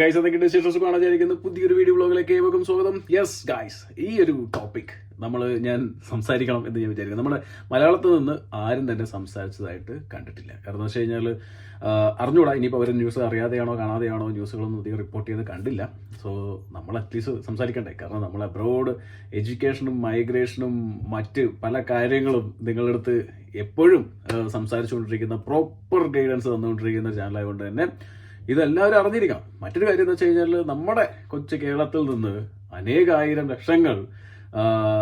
Guys എന്തൊക്കെയുണ്ട് വിശേഷം? കാണാതിരിക്കുന്ന പുതിയൊരു വീഡിയോ വ്ളോഗിലേക്ക് ഏവർക്കും സ്വാഗതം. യെസ് ഗൈസ്, ഈ ഒരു ടോപ്പിക് ഞാൻ സംസാരിക്കണം എന്ന് ഞാൻ വിചാരിക്കുന്നു. നമ്മുടെ മലയാളത്തിൽ നിന്ന് ആരും തന്നെ സംസാരിച്ചതായിട്ട് കണ്ടിട്ടില്ല. കാരണം എന്ന് വെച്ച് കഴിഞ്ഞാൽ അറിഞ്ഞൂടാ, ഇനിയിപ്പോൾ അവർ ന്യൂസ് അറിയാതെയാണോ കാണാതെയാണോ ന്യൂസുകളൊന്നും അധികം റിപ്പോർട്ട് ചെയ്ത് കണ്ടില്ല. സോ നമ്മൾ അറ്റ്ലീസ്റ്റ് സംസാരിക്കണ്ടേ? കാരണം നമ്മൾ അബ്രോഡ് എഡ്യൂക്കേഷനും മൈഗ്രേഷനും മറ്റ് പല കാര്യങ്ങളും നിങ്ങളുടെ അടുത്ത് എപ്പോഴും സംസാരിച്ചുകൊണ്ടിരിക്കുന്ന പ്രോപ്പർ ഗൈഡൻസ് തന്നുകൊണ്ടിരിക്കുന്ന ചാനലായതുകൊണ്ട് തന്നെ ഇതെല്ലാവരും അറിഞ്ഞിരിക്കണം. മറ്റൊരു കാര്യം എന്ന് വെച്ച് കഴിഞ്ഞാൽ നമ്മുടെ കൊച്ചു കേരളത്തിൽ നിന്ന് അനേകായിരം ലക്ഷങ്ങൾ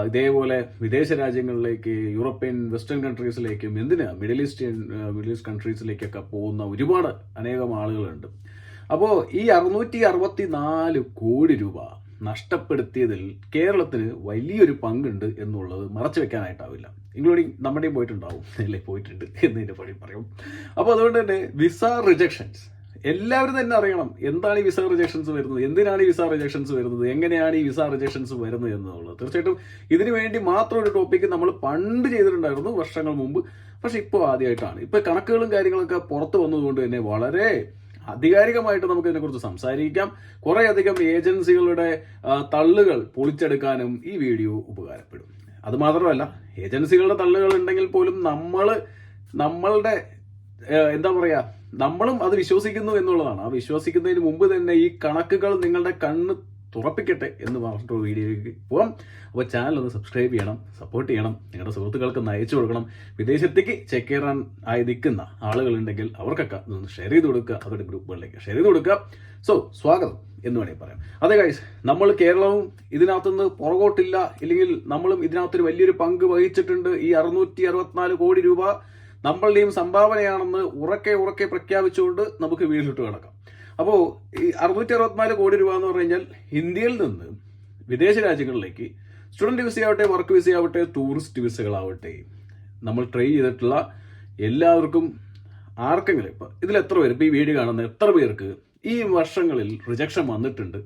ഇതേപോലെ വിദേശ രാജ്യങ്ങളിലേക്ക്, യൂറോപ്യൻ വെസ്റ്റേൺ കൺട്രീസിലേക്കും, മിഡിൽ ഈസ്റ്റ് കൺട്രീസിലേക്കൊക്കെ പോകുന്ന ഒരുപാട് അനേകം ആളുകളുണ്ട്. അപ്പോൾ ഈ 664 കോടി രൂപ നഷ്ടപ്പെടുത്തിയതിൽ കേരളത്തിന് വലിയൊരു പങ്കുണ്ട് എന്നുള്ളത് മറച്ചു വെക്കാനായിട്ടാവില്ല. ഇൻക്ലൂഡിങ് നമ്മുടെയും പോയിട്ടുണ്ടാവും, അല്ലേ? പോയിട്ടുണ്ട് എന്നതിൻ്റെ പടി പറയും. അപ്പോൾ അതുകൊണ്ട് തന്നെ വിസ റിജക്ഷൻസ് എല്ലാവരും തന്നെ അറിയണം. എന്താണ് ഈ വിസ റിജക്ഷൻസ് വരുന്നത്, എന്തിനാണ് ഈ വിസ റിജക്ഷൻസ് വരുന്നത്, എങ്ങനെയാണ് ഈ വിസ റിജക്ഷൻസ് വരുന്നത് എന്നുള്ളത്. തീർച്ചയായിട്ടും ഇതിനു വേണ്ടി മാത്രം ഒരു ടോപ്പിക്ക് നമ്മൾ പണ്ട് ചെയ്തിട്ടുണ്ടായിരുന്നു, വർഷങ്ങൾ മുമ്പ്. പക്ഷെ ഇപ്പോൾ ആദ്യമായിട്ടാണ്. ഇപ്പൊ കണക്കുകളും കാര്യങ്ങളൊക്കെ പുറത്തു വന്നതുകൊണ്ട് തന്നെ വളരെ ആധികാരികമായിട്ട് നമുക്ക് ഇതിനെക്കുറിച്ച് സംസാരിക്കാം. കുറെ അധികം ഏജൻസികളുടെ തള്ളുകൾ പൊളിച്ചെടുക്കാനും ഈ വീഡിയോ ഉപകാരപ്പെടും. അത് മാത്രമല്ല, ഏജൻസികളുടെ തള്ളുകൾ ഉണ്ടെങ്കിൽ പോലും നമ്മളുടെ എന്താ പറയാ, നമ്മളും അത് വിശ്വസിക്കുന്നു എന്നുള്ളതാണ്. ആ വിശ്വസിക്കുന്നതിന് മുമ്പ് തന്നെ ഈ കണക്കുകൾ നിങ്ങളുടെ കണ്ണ് തുറപ്പിക്കട്ടെ എന്ന് പറഞ്ഞിട്ട് വീഡിയോയിലേക്ക് പോകാം. അപ്പോൾ ചാനൽ ഒന്ന് സബ്സ്ക്രൈബ് ചെയ്യണം, സപ്പോർട്ട് ചെയ്യണം, നിങ്ങളുടെ സുഹൃത്തുക്കൾക്ക് ഒന്ന് അയച്ചു കൊടുക്കണം. വിദേശത്തേക്ക് ചെക്കേറാൻ ആയി നിൽക്കുന്ന ആളുകളുണ്ടെങ്കിൽ അവർക്കൊക്കെ ഒന്ന് ഷെയർ ചെയ്ത് കൊടുക്കുക, അവരുടെ ഗ്രൂപ്പുകളിലേക്ക് ഷെയർ ചെയ്ത് കൊടുക്കുക. സോ സ്വാഗതം എന്ന് വേണമെങ്കിൽ പറയാം. അതെ ഗൈസ്, നമ്മൾ കേരളവും ഇതിനകത്തുനിന്ന് പുറകോട്ടില്ല, ഇല്ലെങ്കിൽ നമ്മളും ഇതിനകത്തൊരു വലിയൊരു പങ്ക് വഹിച്ചിട്ടുണ്ട്. ഈ 664 കോടി രൂപ നമ്മളുടെയും സംഭാവനയാണെന്ന് ഉറക്കെ പ്രഖ്യാപിച്ചുകൊണ്ട് നമുക്ക് വീട്ടിലിട്ട് കിടക്കാം. അപ്പോൾ ഈ 664 കോടി രൂപ എന്ന് പറഞ്ഞു കഴിഞ്ഞാൽ ഇന്ത്യയിൽ നിന്ന് വിദേശ രാജ്യങ്ങളിലേക്ക് സ്റ്റുഡൻറ് വിസയാവട്ടെ, വർക്ക് വിസയാവട്ടെ, ടൂറിസ്റ്റ് വിസകളാവട്ടെ, നമ്മൾ ട്രൈ ചെയ്തിട്ടുള്ള എല്ലാവർക്കും ആർക്കെങ്കിലും ഇപ്പം ഇതിൽ എത്ര പേര്, ഇപ്പോൾ ഈ വീഡിയോ കാണുന്ന എത്ര പേർക്ക് ഈ വർഷങ്ങളിൽ റിജക്ഷൻ വന്നിട്ടുണ്ട്?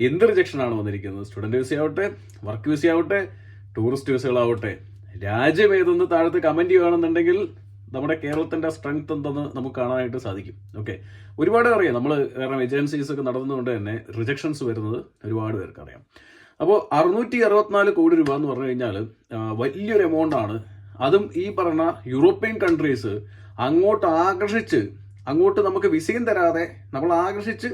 എന്ത് റിജക്ഷനാണ് വന്നിരിക്കുന്നത്? സ്റ്റുഡൻറ് വിസയാവട്ടെ, വർക്ക് വിസയാവട്ടെ, ടൂറിസ്റ്റ് വിസകളാവട്ടെ, രാജ്യം ഏതെന്ന് താഴത്ത് കമന്റ് ചെയ്യുകയാണെന്നുണ്ടെങ്കിൽ നമ്മുടെ കേരളത്തിന്റെ സ്ട്രെങ്ത് എന്തെന്ന് നമുക്ക് കാണാനായിട്ട് സാധിക്കും. ഓക്കെ, ഒരുപാട് അറിയാം നമ്മൾ, കാരണം ഏജൻസീസ് ഒക്കെ നടന്നുകൊണ്ട് തന്നെ റിജക്ഷൻസ് വരുന്നത് ഒരുപാട് പേർക്ക് അറിയാം. അപ്പോൾ 664 കോടി രൂപ എന്ന് പറഞ്ഞു കഴിഞ്ഞാൽ വലിയൊരു എമൗണ്ട് ആണ്. അതും ഈ പറഞ്ഞ യൂറോപ്യൻ കൺട്രീസ് അങ്ങോട്ട് നമുക്ക് വിസയും തരാതെ നമ്മൾ ആകർഷിച്ച്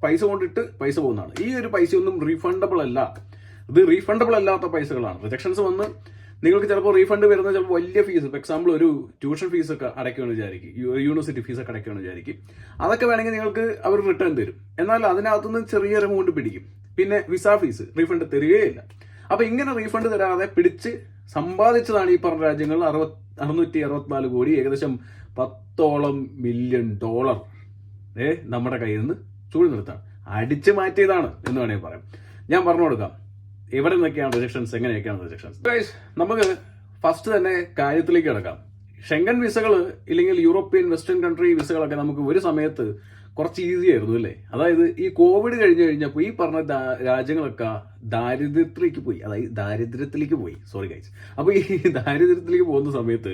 പൈസ കൊണ്ടിട്ട് പൈസ പോകുന്നതാണ്. ഈ ഒരു പൈസയൊന്നും റീഫണ്ടബിൾ അല്ല. ഇത് റീഫണ്ടബിൾ അല്ലാത്ത പൈസകളാണ്. റിജക്ഷൻസ് വന്ന് നിങ്ങൾക്ക് ചിലപ്പോൾ റീഫണ്ട് വരുന്നത് ചിലപ്പോൾ വലിയ ഫീസ്, ഫോർ എക്സാമ്പിൾ ഒരു ട്യൂഷൻ ഫീസൊക്കെ അടയ്ക്കുകയാണ് വിചാരിക്കും, യൂണിവേഴ്സിറ്റി ഫീസൊക്കെ അടയ്ക്കുകയാണ് വിചാരിക്കും. അതൊക്കെ വേണമെങ്കിൽ നിങ്ങൾക്ക് അവർ റിട്ടേൺ തരും. എന്നാൽ അതിനകത്തുനിന്ന് ചെറിയൊരു എമൗണ്ട് പിടിക്കും. പിന്നെ വിസ ഫീസ് റീഫണ്ട് തരികയില്ല. അപ്പൊ ഇങ്ങനെ റീഫണ്ട് തരാതെ പിടിച്ച് സമ്പാദിച്ചതാണ് ഈ പറഞ്ഞ രാജ്യങ്ങൾ 664 കോടി, ഏകദേശം $10 മില്യൺ നമ്മുടെ കയ്യിൽ നിന്ന് ചൂട് നിർത്താണ്, അടിച്ചു മാറ്റിയതാണ് എന്ന് വേണമെങ്കിൽ പറയാം. ഞാൻ പറഞ്ഞു കൊടുക്കാം എവിടെ നിന്നൊക്കെയാണ് റിജക്ഷൻസ്, എങ്ങനെയൊക്കെയാണ് റിജക്ഷൻസ്. ഗൈസ്, നമുക്ക് ഫസ്റ്റ് തന്നെ കാര്യത്തിലേക്ക് കിടക്കാം. ഷെങ്കൻ വിസകൾ ഇല്ലെങ്കിൽ യൂറോപ്യൻ വെസ്റ്റേൺ കൺട്രി വിസകളൊക്കെ നമുക്ക് ഒരു സമയത്ത് കുറച്ച് ഈസി ആയിരുന്നു, അല്ലേ? അതായത് ഈ കോവിഡ് കഴിഞ്ഞപ്പോൾ ഈ പറഞ്ഞ രാജ്യങ്ങളൊക്കെ ദാരിദ്ര്യത്തിലേക്ക് പോയി. Sorry guys. അപ്പോൾ ഈ ദാരിദ്ര്യത്തിലേക്ക് പോകുന്ന സമയത്ത്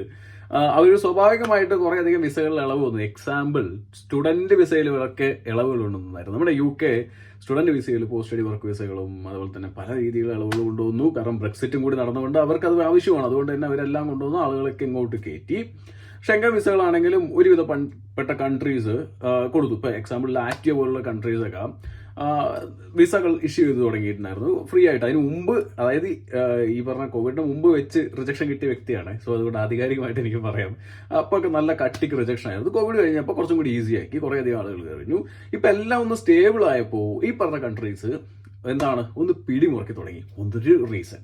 അവർ സ്വാഭാവികമായിട്ട് കുറെ അധികം വിസകളിൽ ഇളവ് വന്നു. എക്സാമ്പിൾ, സ്റ്റുഡന്റ് വിസയിലൊക്കെ ഇളവുകൾ കൊണ്ടുവന്നായിരുന്നു. നമ്മുടെ UK സ്റ്റുഡന്റ് വിസയിൽ പോസ്റ്റ് സ്റ്റഡി വർക്ക് വിസകളും അതുപോലെ തന്നെ പല രീതിയിലുള്ള ഇളവുകൾ കൊണ്ടുവന്നു. കാരണം ബ്രെക്സിറ്റും കൂടി നടന്നുകൊണ്ട് അവർക്ക് അത് ആവശ്യമാണ്. അതുകൊണ്ട് തന്നെ അവരെല്ലാം കൊണ്ടുവന്നു ആളുകളൊക്കെ ഇങ്ങോട്ട് കയറ്റി. ഷെങ്കൻ വിസകളാണെങ്കിലും ഒരുവിധപ്പെട്ട കൺട്രീസ് കൊടുത്തു. ഇപ്പൊ എക്സാമ്പിൾ ലാറ്റ്വിയ പോലുള്ള കൺട്രീസൊക്കെ വിസകൾ ഇഷ്യൂ ചെയ്ത് തുടങ്ങിയിട്ടുണ്ടായിരുന്നു ഫ്രീ ആയിട്ട്. അതിന് മുമ്പ്, അതായത് ഈ പറഞ്ഞ കോവിഡിന് മുമ്പ് വെച്ച് റിജക്ഷൻ കിട്ടിയ വ്യക്തിയാണ്. സോ അതുകൊണ്ട് ആധികാരികമായിട്ട് എനിക്ക് പറയാം, അപ്പോൾ ഒക്കെ നല്ല കട്ടിക്ക് റിജക്ഷൻ ആയിരുന്നു. കോവിഡ് കഴിഞ്ഞപ്പോൾ കുറച്ചും കൂടി ഈസി ആക്കി, കുറേ അധികം ആളുകൾ കഴിഞ്ഞു. ഇപ്പം എല്ലാം ഒന്ന് സ്റ്റേബിൾ ആയപ്പോൾ ഈ പറഞ്ഞ കൺട്രീസ് ഒന്ന് പിടിമുറക്കി തുടങ്ങി. ഒന്നൊരു റീസൺ.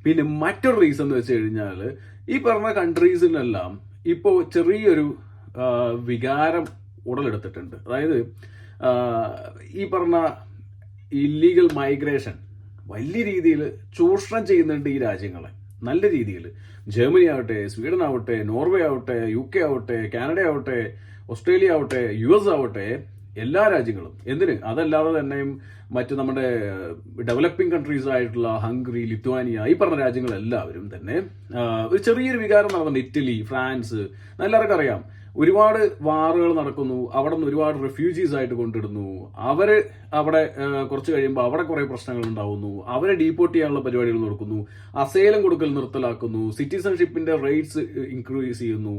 പിന്നെ മറ്റൊരു റീസൺ എന്ന് വെച്ച് കഴിഞ്ഞാൽ ഈ പറഞ്ഞ കൺട്രീസിലെല്ലാം ഇപ്പോൾ ചെറിയൊരു വികാരം ഉടലെടുത്തിട്ടുണ്ട്. അതായത് ഈ പറഞ്ഞ ഇല്ലീഗൽ മൈഗ്രേഷൻ വലിയ രീതിയിൽ ചൂഷണം ചെയ്യുന്നുണ്ട് ഈ രാജ്യങ്ങളെ, നല്ല രീതിയിൽ. ജർമ്മനി ആവട്ടെ, സ്വീഡൻ ആവട്ടെ, നോർവേ ആവട്ടെ, UK ആവട്ടെ, കാനഡ ആവട്ടെ, ഓസ്ട്രേലിയ ആവട്ടെ, US ആവട്ടെ, എല്ലാ രാജ്യങ്ങളും. അതല്ലാതെ തന്നെയും മറ്റു നമ്മുടെ ഡെവലപ്പിംഗ് കൺട്രീസ് ആയിട്ടുള്ള ഹംഗറി, ലിത്വാനിയ, ഈ പറഞ്ഞ രാജ്യങ്ങളെല്ലാവരും തന്നെ ഒരു ചെറിയൊരു വികാരം നടന്നുണ്ട്. ഇറ്റലി, ഫ്രാൻസ്, എല്ലാവർക്കും അറിയാം. ഒരുപാട് വാറുകൾ നടക്കുന്നു, അവിടെ നിന്ന് ഒരുപാട് റെഫ്യൂജീസ് ആയിട്ട് കൊണ്ടിടുന്നു, അവര് അവിടെ കുറച്ച് കഴിയുമ്പോൾ അവിടെ കുറെ പ്രശ്നങ്ങൾ ഉണ്ടാവുന്നു, അവരെ ഡീപ്പോർട്ട് ചെയ്യാനുള്ള പരിപാടികൾ നടക്കുന്നു, അസൈലം കൊടുക്കൽ നിർത്തലാക്കുന്നു, സിറ്റിസൺഷിപ്പിന്റെ റേറ്റ്സ് ഇൻക്രീസ് ചെയ്യുന്നു,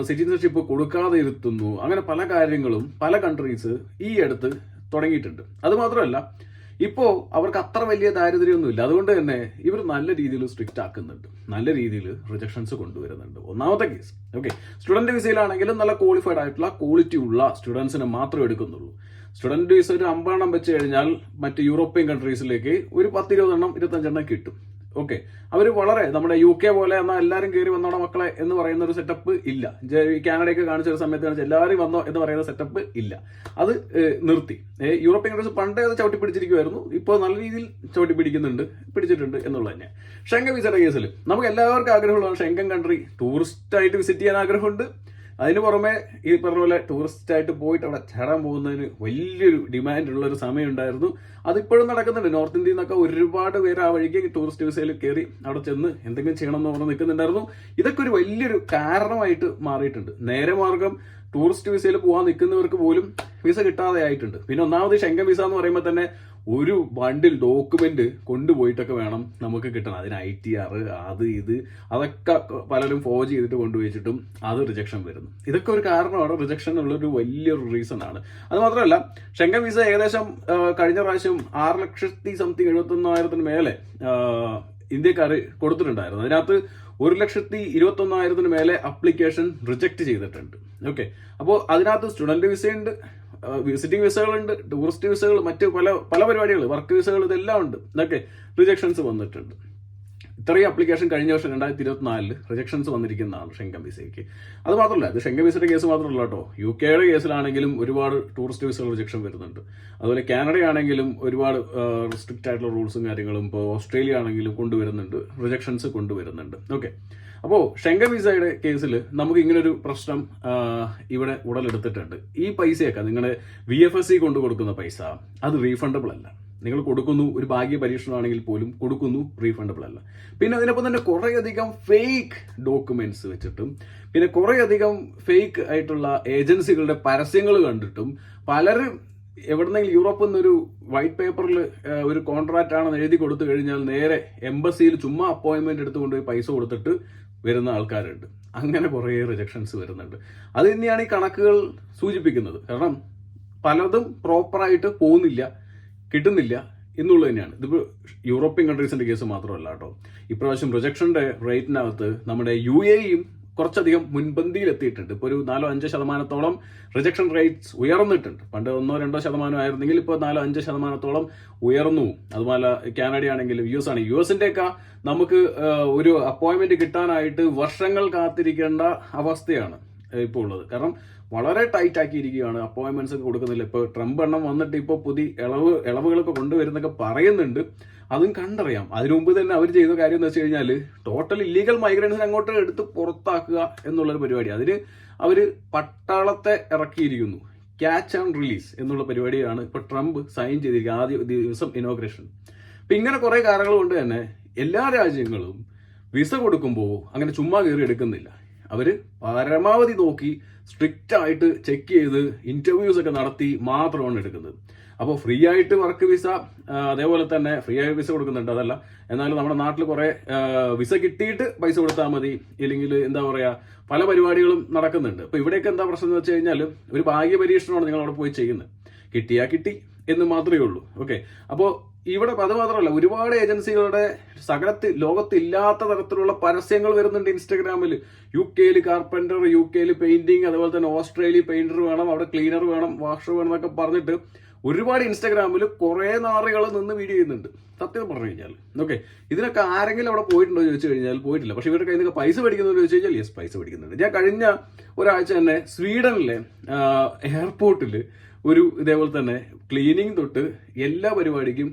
സിറ്റിസൺഷിപ്പ് കൊടുക്കാതെ ഇരുത്തുന്നു. അങ്ങനെ പല കാര്യങ്ങളും പല കൺട്രീസ് ഈ അടുത്ത് തുടങ്ങിയിട്ടുണ്ട്. അത് മാത്രമല്ല, ഇപ്പോ അവർക്ക് അത്ര വലിയ ദാരിദ്ര്യമൊന്നുമില്ല. അതുകൊണ്ട് തന്നെ ഇവർ നല്ല രീതിയിൽ സ്ട്രിക്റ്റ് ആക്കുന്നുണ്ട്, നല്ല രീതിയിൽ റിജക്ഷൻസ് കൊണ്ടുവരുന്നുണ്ട്. ഒന്നാമത്തെ കേസ് ഓക്കെ, സ്റ്റുഡന്റ് വിസയിലാണെങ്കിലും നല്ല ക്വാളിഫൈഡ് ആയിട്ടുള്ള ക്വാളിറ്റി ഉള്ള സ്റ്റുഡൻസിനെ മാത്രമേ എടുക്കുന്നുള്ളൂ. സ്റ്റുഡന്റ് വിസ ഒരു 50 എണ്ണം വെച്ച് കഴിഞ്ഞാൽ മറ്റ് യൂറോപ്യൻ കൺട്രീസിലേക്ക് ഒരു 10-20 എണ്ണം 25 എണ്ണം കിട്ടും. ഓക്കെ, അവർ വളരെ നമ്മുടെ UK പോലെ എന്നാൽ എല്ലാവരും കയറി വന്നോടെ മക്കളെ എന്ന് പറയുന്ന ഒരു സെറ്റപ്പ് ഇല്ല. കാനഡയൊക്കെ കാണിച്ച ഒരു സമയത്ത് കാണിച്ച എല്ലാവരും വന്നോ എന്ന് പറയുന്ന സെറ്റപ്പ് ഇല്ല. അത് നിർത്തി. യൂറോപ്യൻ കൺട്രീസ് പണ്ടേ അത് ചവിട്ടി പിടിച്ചിരിക്കുമായിരുന്നു, ഇപ്പോൾ നല്ല രീതിയിൽ ചവിട്ടി പിടിച്ചിട്ടുണ്ട് എന്നുള്ളത് തന്നെ. ഷെങ്കൻ വിസയുടെ കേസിൽ നമുക്ക് എല്ലാവർക്കും ആഗ്രഹമുള്ളതാണ് ഷെങ്കൻ കൺട്രി ടൂറിസ്റ്റ് ആയിട്ട് വിസിറ്റ് ചെയ്യാൻ ആഗ്രഹമുണ്ട്. അതിന് പുറമെ ഈ പറഞ്ഞ പോലെ ടൂറിസ്റ്റ് ആയിട്ട് പോയിട്ട് അവിടെ ചാടാൻ പോകുന്നതിന് വലിയൊരു ഡിമാൻഡ് ഉള്ള ഒരു സമയം ഉണ്ടായിരുന്നു. അതിപ്പോഴും നടക്കുന്നുണ്ട്. നോർത്ത് ഇന്ത്യയിൽ നിന്നൊക്കെ ഒരുപാട് പേര് ആ വഴിക്ക് ടൂറിസ്റ്റ് വിസയിൽ കയറി അവിടെ ചെന്ന് എന്തെങ്കിലും ചെയ്യണം എന്ന് പറഞ്ഞ് നിൽക്കുന്നുണ്ടായിരുന്നു. ഇതൊക്കെ ഒരു വലിയൊരു കാരണമായിട്ട് മാറിയിട്ടുണ്ട്. നേരെ മാർഗം ടൂറിസ്റ്റ് വിസയിൽ പോകാൻ നിൽക്കുന്നവർക്ക് പോലും വിസ കിട്ടാതെ ആയിട്ടുണ്ട്. പിന്നെ ഒന്നാമത് ഷെങ്കൻ വിസ എന്ന് പറയുമ്പോൾ തന്നെ ഒരു ബണ്ടിൽ ഡോക്യുമെന്റ് കൊണ്ടുപോയിട്ടൊക്കെ വേണം നമുക്ക് കിട്ടണം. അതിന് ITR അത് ഇത് അതൊക്കെ പലരും ഫോർജ് ചെയ്തിട്ട് കൊണ്ടുപോയിച്ചിട്ടും അത് റിജക്ഷൻ വരുന്നു. ഇതൊക്കെ ഒരു കാരണമാണ്, റിജക്ഷൻ ഉള്ളൊരു വലിയൊരു റീസൺ ആണ്. അത് മാത്രമല്ല, ഷെങ്കൻ വിസ ഏകദേശം കഴിഞ്ഞ പ്രാവശ്യം 6,71,000 മേലെ ഇന്ത്യക്കാർ കൊടുത്തിട്ടുണ്ടായിരുന്നു. അതിനകത്ത് 1,21,000 മേലെ അപ്ലിക്കേഷൻ റിജക്ട് ചെയ്തിട്ടുണ്ട്. ഓക്കെ, അപ്പോൾ അതിനകത്ത് സ്റ്റുഡന്റ് വിസയുണ്ട്, വിസിറ്റിംഗ് വിസകളുണ്ട്, ടൂറിസ്റ്റ് വിസകൾ, മറ്റ് പല പരിപാടികൾ, വർക്ക് വിസകൾ, ഇതെല്ലാം ഉണ്ട്. ഇതൊക്കെ റിജക്ഷൻസ് വന്നിട്ടുണ്ട്. ഇത്രയും അപ്ലിക്കേഷൻ കഴിഞ്ഞ വർഷം 2024 റിജക്ഷൻസ് വന്നിരിക്കുന്നതാണ് ഷെങ്കൻ വിസയ്ക്ക്. അത് മാത്രമല്ല, ഇത് ഷെങ്കൻ വിസയുടെ കേസ് മാത്രമല്ല കേട്ടോ, UKയുടെ കേസിലാണെങ്കിലും ഒരുപാട് ടൂറിസ്റ്റ് വിസകൾ റിജക്ഷൻ വരുന്നുണ്ട്. അതുപോലെ കാനഡയാണെങ്കിലും ഒരുപാട് സ്ട്രിക്റ്റ് ആയിട്ടുള്ള റൂൾസും കാര്യങ്ങളും ഇപ്പോൾ ഓസ്ട്രേലിയ ആണെങ്കിലും കൊണ്ടുവരുന്നുണ്ട്, റിജക്ഷൻസ് കൊണ്ടുവരുന്നുണ്ട്. ഓക്കെ, അപ്പോൾ ഷെങ്കൻ വിസയുടെ കേസിൽ നമുക്ക് ഇങ്ങനൊരു പ്രശ്നം ഇവിടെ ഉടലെടുത്തിട്ടുണ്ട്. ഈ പൈസയൊക്കെ നിങ്ങളുടെ VFSC കൊണ്ട് കൊടുക്കുന്ന പൈസ അത് റീഫണ്ടബിൾ അല്ല. നിങ്ങൾ കൊടുക്കുന്നു, ഒരു ഭാഗ്യ പരീക്ഷണമാണെങ്കിൽ പോലും കൊടുക്കുന്നു, റീഫണ്ടബിൾ അല്ല. പിന്നെ അതിനൊപ്പം തന്നെ കുറേയധികം ഫേക്ക് ഡോക്യുമെന്റ്സ് വെച്ചിട്ടും പിന്നെ കുറേയധികം ഫേക്ക് ആയിട്ടുള്ള ഏജൻസികളുടെ പരസ്യങ്ങൾ കണ്ടിട്ടും പലരും എവിടെന്നെങ്കിലും യൂറോപ്പിൽ നിന്നൊരു വൈറ്റ് പേപ്പറിൽ ഒരു കോൺട്രാക്റ്റ് ആണെന്ന് എഴുതി കൊടുത്തു കഴിഞ്ഞാൽ നേരെ എംബസിയിൽ ചുമ്മാ അപ്പോയിന്റ്മെന്റ് എടുത്തുകൊണ്ടുപോയി പൈസ കൊടുത്തിട്ട് വരുന്ന ആൾക്കാരുണ്ട്. അങ്ങനെ കുറേ റിജക്ഷൻസ് വരുന്നുണ്ട്. അത് തന്നെയാണ് ഈ കണക്കുകൾ സൂചിപ്പിക്കുന്നത്. കാരണം പലതും പ്രോപ്പറായിട്ട് പോകുന്നില്ല, കിട്ടുന്നില്ല എന്നുള്ളത് തന്നെയാണ്. ഇതിപ്പോൾ യൂറോപ്യൻ കൺട്രീസിന്റെ കേസ് മാത്രമല്ല കേട്ടോ. ഇപ്രാവശ്യം റിജക്ഷന്റെ റേറ്റിനകത്ത് നമ്മുടെ UAEയും കുറച്ചധികം മുൻപന്തിയിലെത്തിയിട്ടുണ്ട്. ഇപ്പോൾ ഒരു 4-5% റിജക്ഷൻ റേറ്റ്സ് ഉയർന്നിട്ടുണ്ട്. പണ്ട് 1-2% ആയിരുന്നെങ്കിൽ ഇപ്പോൾ 4-5% ഉയർന്നു. അതുപോലെ കാനഡ ആണെങ്കിലും US ആണെങ്കിലും US-ന്റെ നമുക്ക് ഒരു അപ്പോയിന്റ്മെന്റ് കിട്ടാനായിട്ട് വർഷങ്ങൾ കാത്തിരിക്കേണ്ട അവസ്ഥയാണ് ഇപ്പോൾ ഉള്ളത്. കാരണം വളരെ ടൈറ്റ് ആക്കിയിരിക്കുകയാണ്, അപ്പോയിന്റ്മെന്റ്സ് ഒക്കെ കൊടുക്കുന്നില്ല. ഇപ്പോൾ ട്രംപ് എണ്ണം വന്നിട്ട് ഇപ്പോൾ പുതിയ ഇളവുകളൊക്കെ കൊണ്ടുവരുന്നൊക്കെ പറയുന്നുണ്ട്. അതും കണ്ടറിയാം. അതിനു മുമ്പ് തന്നെ അവർ ചെയ്ത കാര്യം എന്ന് വെച്ച് കഴിഞ്ഞാൽ ടോട്ടൽ ഇല്ലീഗൽ മൈഗ്രൻസിനെ അങ്ങോട്ട് എടുത്ത് പുറത്താക്കുക എന്നുള്ളൊരു പരിപാടി. അതിന് അവർ പട്ടാളത്തെ ഇറക്കിയിരിക്കുന്നു. ക്യാച്ച് ആൻഡ് റിലീസ് എന്നുള്ള പരിപാടിയാണ് ഇപ്പോൾ ട്രംപ് സൈൻ ചെയ്തിരിക്കുന്നത് ആദ്യ ദിവസം ഇനോഗ്രേഷൻ. അപ്പം ഇങ്ങനെ കുറേ കാരണങ്ങൾ കൊണ്ട് തന്നെ എല്ലാ രാജ്യങ്ങളും വിസ കൊടുക്കുമ്പോൾ അങ്ങനെ ചുമ്മാ കയറി എടുക്കുന്നില്ല. അവർ പരമാവധി നോക്കി സ്ട്രിക്റ്റ് ആയിട്ട് ചെക്ക് ചെയ്ത് ഇന്റർവ്യൂസ് ഒക്കെ നടത്തി മാത്രമാണ് എടുക്കുന്നത്. അപ്പോൾ ഫ്രീ ആയിട്ട് വർക്ക് വിസ, അതേപോലെ തന്നെ ഫ്രീ ആയിട്ട് വിസ കൊടുക്കുന്നുണ്ട്, അതല്ല. എന്നാലും നമ്മുടെ നാട്ടിൽ കുറെ വിസ കിട്ടിയിട്ട് പൈസ കൊടുത്താൽ മതി, ഇല്ലെങ്കിൽ എന്താ പറയുക, പല പരിപാടികളും നടക്കുന്നുണ്ട്. അപ്പോൾ ഇവിടെയൊക്കെ എന്താ പ്രശ്നം എന്ന് വെച്ച് കഴിഞ്ഞാൽ ഒരു ഭാഗ്യ പരീക്ഷണമാണ് നിങ്ങൾ അവിടെ പോയി ചെയ്യുന്നത്. കിട്ടിയാ കിട്ടി എന്ന് മാത്രമേ ഉള്ളൂ. ഓക്കെ, അപ്പോൾ ഇവിടെ അത് മാത്രമല്ല, ഒരുപാട് ഏജൻസികളുടെ ലോകത്ത് ഇല്ലാത്ത തരത്തിലുള്ള പരസ്യങ്ങൾ വരുന്നുണ്ട് ഇൻസ്റ്റഗ്രാമിൽ. UK കാർപ്പന്റർ, UK പെയിന്റിങ്, അതുപോലെ തന്നെ ഓസ്ട്രേലിയ പെയിന്റർ വേണം, അവിടെ ക്ലീനർ വേണം, വാഷർ വേണം എന്നൊക്കെ പറഞ്ഞിട്ട് ഒരുപാട് ഇൻസ്റ്റഗ്രാമിൽ കുറെ നാറുകൾ നിന്ന് വീഡിയോ ചെയ്യുന്നുണ്ട്. സത്യം പറഞ്ഞു കഴിഞ്ഞാൽ ഓക്കെ, ഇതിനൊക്കെ ആരെങ്കിലും അവിടെ പോയിട്ടുണ്ടോ ചോദിച്ചു കഴിഞ്ഞാൽ പോയിട്ടില്ല. പക്ഷെ ഇവരുടെ കയ്യിൽ നിന്ന് പൈസ മേടിക്കുന്നതെന്ന് ചോദിച്ചു കഴിഞ്ഞാൽ യെസ്, പൈസ മേടിക്കുന്നുണ്ട്. ഞാൻ കഴിഞ്ഞ ഒരാഴ്ച തന്നെ സ്വീഡനിലെ എയർപോർട്ടിൽ ഒരു ഇതേപോലെ തന്നെ ക്ലീനിങ് തൊട്ട് എല്ലാ പരിപാടിക്കും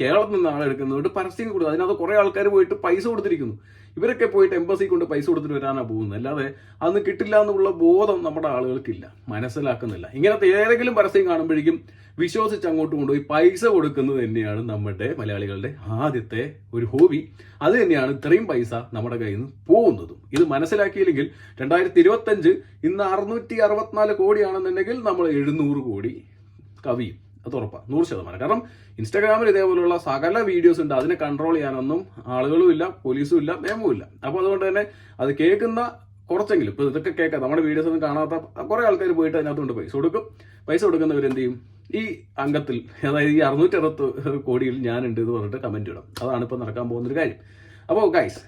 കേരളത്തിൽ നിന്ന് ആളെടുക്കുന്നതുകൊണ്ട് പരസ്യം കൊടുത്തു. അതിനകത്ത് കുറെ ആൾക്കാർ പോയിട്ട് പൈസ കൊടുത്തിരിക്കുന്നു. ഇവരൊക്കെ പോയിട്ട് എംബസി കൊണ്ട് പൈസ കൊടുത്തിട്ട് വരാനാണ് പോകുന്നത്. അല്ലാതെ അന്ന് കിട്ടില്ല എന്നുള്ള ബോധം നമ്മുടെ ആളുകൾക്കില്ല, മനസ്സിലാക്കുന്നില്ല. ഇങ്ങനത്തെ ഏതെങ്കിലും പരസ്യം കാണുമ്പോഴേക്കും വിശ്വസിച്ച് അങ്ങോട്ട് കൊണ്ടുപോയി പൈസ കൊടുക്കുന്നത് തന്നെയാണ് നമ്മുടെ മലയാളികളുടെ ആദ്യത്തെ ഒരു ഹോബി. അത് തന്നെയാണ് ഇത്രയും പൈസ നമ്മുടെ കയ്യിൽ നിന്ന് പോകുന്നതും. ഇത് മനസ്സിലാക്കിയില്ലെങ്കിൽ 2025 ഇന്ന് 664 കോടിയാണെന്നുണ്ടെങ്കിൽ നമ്മൾ 700 കോടി കവിയും. അത് ഉറപ്പാണ്, 100%. കാരണം ഇൻസ്റ്റാഗ്രാമിൽ ഇതേപോലുള്ള സകല വീഡിയോസ് ഉണ്ട്. അതിനെ കൺട്രോൾ ചെയ്യാനൊന്നും ആളുകളും ഇല്ല, പോലീസും ഇല്ല, നിയമവും ഇല്ല. അപ്പോൾ അതുകൊണ്ട് തന്നെ അത് കേൾക്കുന്ന കുറച്ചെങ്കിലും, ഇപ്പോൾ ഇതൊക്കെ കേൾക്കാം, നമ്മുടെ വീഡിയോസ് ഒന്നും കാണാത്ത കുറേ ആൾക്കാർ പോയിട്ട് അതിനകത്തുകൊണ്ട് പൈസ കൊടുക്കും. പൈസ കൊടുക്കുന്നവരെന്ത് ചെയ്യും? ഈ അംഗത്തിൽ, അതായത് ഈ 660 കോടിയിൽ ഞാനുണ്ട് എന്ന് പറഞ്ഞിട്ട് കമന്റ് ഇടും. അതാണ് ഇപ്പോൾ നടക്കാൻ പോകുന്നൊരു കാര്യം. അപ്പോൾ ഗൈസ്,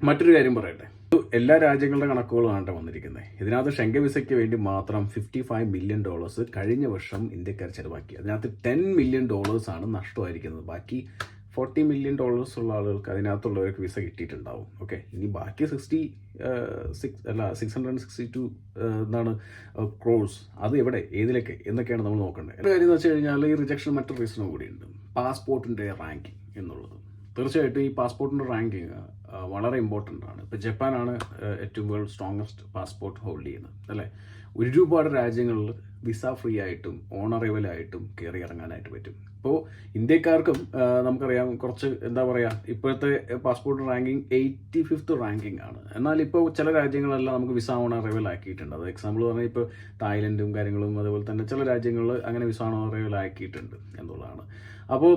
മറ്റൊരു കാര്യം പറയട്ടെ. എല്ലാ രാജ്യങ്ങളുടെ കണക്കുകളാണ് വന്നിരിക്കുന്നത്. ഇതിനകത്ത് ഷെങ്ക വിസയ്ക്ക് വേണ്ടി മാത്രം $55 മില്യൺ കഴിഞ്ഞ വർഷം ഇന്ത്യക്കാർ ചെലവാക്കി. അതിനകത്ത് $10 മില്യൺ ആണ് നഷ്ടമായിരിക്കുന്നത്. ബാക്കി $40 മില്യൺ ഉള്ള ആളുകൾക്ക് അതിനകത്തുള്ളവർക്ക് വിസ കിട്ടിയിട്ടുണ്ടാവും. ഓക്കെ, ഇനി ബാക്കി 662 എന്താണ് ക്രോഴ്സ്, അത് എവിടെ, ഏതിലൊക്കെ എന്നൊക്കെയാണ് നമ്മൾ നോക്കേണ്ടത്. ഒരു കാര്യം എന്ന് വെച്ച് കഴിഞ്ഞാൽ ഈ റിജക്ഷൻ മറ്റൊരു റീസണും കൂടിയുണ്ട്, പാസ്പോർട്ടിൻ്റെ റാങ്കിങ് എന്നുള്ളത്. തീർച്ചയായിട്ടും ഈ പാസ്പോർട്ടിൻ്റെ റാങ്കിങ് വളരെ ഇമ്പോർട്ടൻ്റ് ആണ്. ഇപ്പോൾ ജപ്പാനാണ് ഏറ്റവും വേൾഡ് സ്ട്രോങ്ങസ്റ്റ് പാസ്പോർട്ട് ഹോൾഡ് ചെയ്യുന്നത്, അല്ലേ? ഒരുപാട് രാജ്യങ്ങളിൽ വിസ ഫ്രീ ആയിട്ടും ഓണറേബിളായിട്ടും കയറി ഇറങ്ങാനായിട്ട് പറ്റും. ഇപ്പോൾ ഇന്ത്യക്കാർക്കും നമുക്കറിയാം കുറച്ച് എന്താ പറയുക, ഇപ്പോഴത്തെ പാസ്പോർട്ട് റാങ്കിങ് 85th റാങ്കിങ് ആണ്. എന്നാൽ ഇപ്പോൾ ചില രാജ്യങ്ങളെല്ലാം നമുക്ക് വിസ ഓണറേബിൾ ആക്കിയിട്ടുണ്ട്. അത് എക്സാമ്പിൾ പറഞ്ഞാൽ ഇപ്പോൾ തായ്ലൻഡും കാര്യങ്ങളും അതുപോലെ തന്നെ ചില രാജ്യങ്ങളിൽ അങ്ങനെ വിസ ഓണറേബിൾ ആക്കിയിട്ടുണ്ട് എന്നുള്ളതാണ്. അപ്പോൾ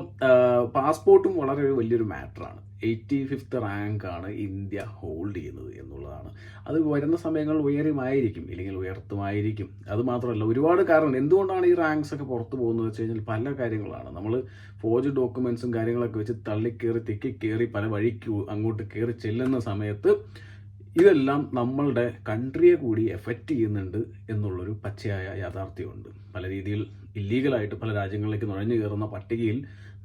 പാസ്പോർട്ടും വളരെ വലിയൊരു മാറ്ററാണ്. 85th റാങ്കാണ് ഇന്ത്യ ഹോൾഡ് ചെയ്യുന്നത് എന്നുള്ളതാണ്. അത് വരുന്ന സമയങ്ങളിൽ ഉയരുമായിരിക്കും, ഇല്ലെങ്കിൽ ഉയർത്തുമായിരിക്കും. അത് മാത്രമല്ല, ഒരുപാട് കാരണം എന്തുകൊണ്ടാണ് ഈ റാങ്ക്സ് ഒക്കെ പുറത്ത് പോകുന്നത് വെച്ച് കഴിഞ്ഞാൽ പല കാര്യങ്ങളാണ്. നമ്മൾ ഫോർജ് ഡോക്യുമെന്റ്സും കാര്യങ്ങളൊക്കെ വെച്ച് തള്ളിക്കയറി തിക്കിക്കയറി പല വഴിക്ക് അങ്ങോട്ട് കയറി ചെല്ലുന്ന സമയത്ത് ഇതെല്ലാം നമ്മളുടെ കൺട്രിയെ കൂടി എഫക്റ്റ് ചെയ്യുന്നുണ്ട് എന്നുള്ളൊരു പച്ചയായ യാഥാർത്ഥ്യമുണ്ട്. പല രീതിയിൽ ഇല്ലീഗലായിട്ട് പല രാജ്യങ്ങളിലേക്ക് നുഴഞ്ഞു കയറുന്ന പട്ടികയിൽ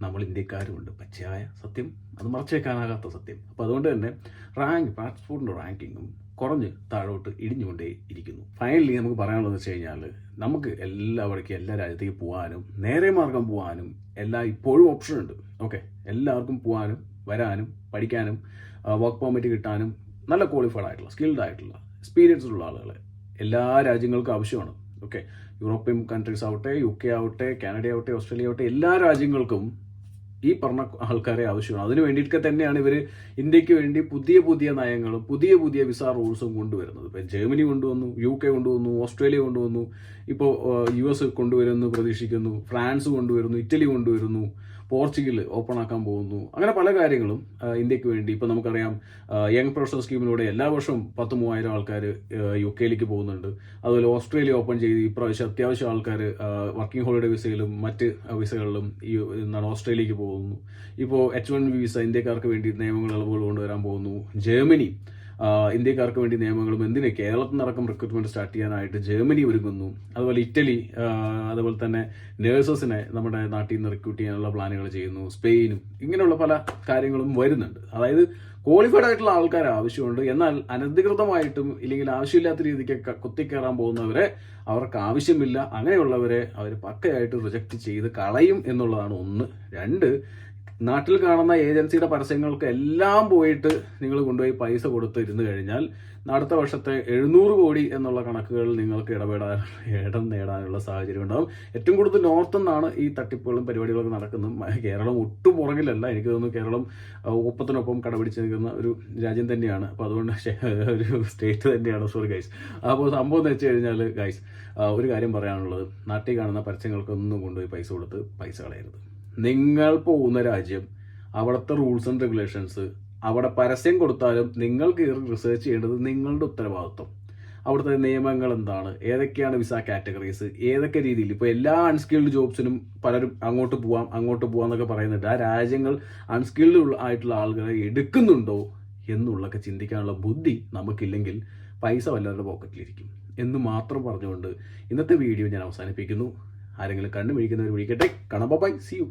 നമ്മൾ ഇന്ത്യക്കാരുമുണ്ട്. പച്ചയായ സത്യം, അത് മറച്ചേക്കാനാകാത്ത സത്യം. അപ്പോൾ അതുകൊണ്ട് തന്നെ പാസ്പോർട്ടിൻ്റെ റാങ്കിങ്ങും കുറഞ്ഞ് താഴോട്ട് ഇടിഞ്ഞുകൊണ്ടേ ഇരിക്കുന്നു. ഫൈനലി നമുക്ക് പറയാനുള്ളത് വെച്ച് കഴിഞ്ഞാൽ, നമുക്ക് എല്ലാവർക്കും എല്ലാ രാജ്യത്തേക്ക് പോകാനും നേരെ മാർഗം പോകാനും ഇപ്പോഴും ഓപ്ഷൻ ഉണ്ട്. ഓക്കെ, എല്ലാവർക്കും പോകാനും വരാനും പഠിക്കാനും വർക്ക് പെർമിറ്റ് കിട്ടാനും നല്ല ക്വാളിഫൈഡ് ആയിട്ടുള്ള സ്കിൽഡ് ആയിട്ടുള്ള എക്സ്പീരിയൻസ് ഉള്ള ആളുകളെ എല്ലാ രാജ്യങ്ങൾക്കും ആവശ്യമാണ്. ഓക്കെ, യൂറോപ്യൻ കൺട്രീസ് ആവട്ടെ, UK ആവട്ടെ, കാനഡ ആവട്ടെ, ഓസ്ട്രേലിയ ആവട്ടെ, എല്ലാ രാജ്യങ്ങൾക്കും ഈ പറഞ്ഞ ആൾക്കാരെ ആവശ്യമാണ്. അതിന് വേണ്ടിയിട്ട് തന്നെയാണ് ഇവർ ഇന്ത്യക്ക് വേണ്ടി പുതിയ പുതിയ നയങ്ങളും പുതിയ വിസ റൂൾസും കൊണ്ടുവരുന്നത്. ഇപ്പോൾ ജർമ്മനി കൊണ്ടുവന്നു, UK കൊണ്ടുവന്നു, ഓസ്ട്രേലിയ കൊണ്ടുവന്നു, ഇപ്പോൾ US കൊണ്ടുവരുമെന്ന് പ്രതീക്ഷിക്കുന്നു, ഫ്രാൻസ് കൊണ്ടുവരുന്നു, ഇറ്റലി കൊണ്ടുവരുന്നു, പോർച്ചുഗൽ ഓപ്പൺ ആക്കാൻ പോകുന്നു. അങ്ങനെ പല കാര്യങ്ങളും ഇന്ത്യക്ക് വേണ്ടി. ഇപ്പോൾ നമുക്കറിയാം യങ് പ്രൊഫഷണൽ സ്കീമിലൂടെ എല്ലാ വർഷവും 10,000 ആൾക്കാർ UK പോകുന്നുണ്ട്. അതുപോലെ ഓസ്ട്രേലിയ ഓപ്പൺ ചെയ്ത് ഇപ്രാവശ്യം അത്യാവശ്യം ആൾക്കാർ വർക്കിംഗ് ഹോളിഡേ വിസയിലും മറ്റ് വിസകളിലും ഓസ്ട്രേലിയക്ക് പോകുന്നു. ഇപ്പോൾ H1B വിസ ഇന്ത്യക്കാർക്ക് വേണ്ടി നിയമങ്ങൾ ഇളവുകൾ കൊണ്ടുവരാൻ പോകുന്നു. ജർമ്മനി ഇന്ത്യക്കാർക്ക് വേണ്ടി നിയമങ്ങളും കേരളത്തിൽ നിന്നടക്കം റിക്രൂട്ട്മെന്റ് സ്റ്റാർട്ട് ചെയ്യാനായിട്ട് ജർമ്മനി ഒരുങ്ങുന്നു. അതുപോലെ ഇറ്റലി അതുപോലെ തന്നെ നേഴ്സസിനെ നമ്മുടെ നാട്ടിൽ നിന്ന് റിക്രൂട്ട് ചെയ്യാനുള്ള പ്ലാനുകൾ ചെയ്യുന്നു. സ്പെയിനും ഇങ്ങനെയുള്ള പല കാര്യങ്ങളും വരുന്നുണ്ട്. അതായത് ക്വാളിഫൈഡ് ആയിട്ടുള്ള ആൾക്കാർ ആവശ്യമുണ്ട്. എന്നാൽ അനധികൃതമായിട്ടും ഇല്ലെങ്കിൽ ആവശ്യമില്ലാത്ത രീതിക്ക് കുത്തിക്കയറാൻ പോകുന്നവരെ അവർക്ക് ആവശ്യമില്ല. അങ്ങനെയുള്ളവരെ അവർ പക്കയായിട്ട് റിജക്റ്റ് ചെയ്ത് കളയും എന്നുള്ളതാണ് ഒന്ന്. രണ്ട്, നാട്ടിൽ കാണുന്ന ഏജൻസിയുടെ പരസ്യങ്ങൾക്ക് എല്ലാം പോയിട്ട് നിങ്ങൾ കൊണ്ടുപോയി പൈസ കൊടുത്ത് ഇരുന്ന് കഴിഞ്ഞാൽ അടുത്ത വർഷത്തെ 700 കോടി എന്നുള്ള കണക്കുകളിൽ നിങ്ങൾക്ക് ഇടം നേടാനുള്ള സാഹചര്യം ഉണ്ടാകും. ഏറ്റവും കൂടുതൽ നോർത്ത് നിന്നാണ് ഈ തട്ടിപ്പുകളും പരിപാടികളൊക്കെ നടക്കുന്നത്. കേരളം ഒട്ടും പുറകിലല്ല. എനിക്ക് തോന്നുന്നു കേരളം ഒപ്പത്തിനൊപ്പം കടപിടിച്ച് നിൽക്കുന്ന ഒരു രാജ്യം തന്നെയാണ്. അപ്പോൾ അതുകൊണ്ട് ഒരു സ്റ്റേറ്റ് തന്നെയാണ്. Sorry guys. അപ്പോൾ സംഭവം എന്ന് വെച്ച് കഴിഞ്ഞാൽ ഗൈസ്, ഒരു കാര്യം പറയാനുള്ളത്, നാട്ടിൽ കാണുന്ന പരസ്യങ്ങൾക്കൊന്നും കൊണ്ടുപോയി പൈസ കൊടുത്ത് പൈസ കളയരുത്. നിങ്ങൾ പോകുന്ന രാജ്യം, അവിടുത്തെ റൂൾസ് ആൻഡ് റെഗുലേഷൻസ്, അവിടെ പരസ്യം കൊടുത്താലും നിങ്ങൾക്ക് റിസർച്ച് ചെയ്യേണ്ടത് നിങ്ങളുടെ ഉത്തരവാദിത്വം. അവിടുത്തെ നിയമങ്ങൾ എന്താണ്, ഏതൊക്കെയാണ് വിസ കാറ്റഗറീസ്, ഏതൊക്കെ രീതിയിൽ. ഇപ്പോൾ എല്ലാ അൺസ്കിൽഡ് ജോബ്സിനും പലരും അങ്ങോട്ട് പോവാം എന്നൊക്കെ പറയുന്നുണ്ട്. ആ രാജ്യങ്ങൾ അൺസ്കിൽഡ് ആയിട്ടുള്ള ആളുകളെ എടുക്കുന്നുണ്ടോ എന്നുള്ളതൊക്കെ ചിന്തിക്കാനുള്ള ബുദ്ധി നമുക്കില്ലെങ്കിൽ പൈസ വല്ലവരുടെ പോക്കറ്റിലിരിക്കും എന്ന് മാത്രം പറഞ്ഞുകൊണ്ട് ഇന്നത്തെ വീഡിയോ ഞാൻ അവസാനിപ്പിക്കുന്നു. ആരെങ്കിലും കണ്ണു വിളിക്കുന്നവർ വിളിക്കട്ടെ. കാണാം. Bye, see U.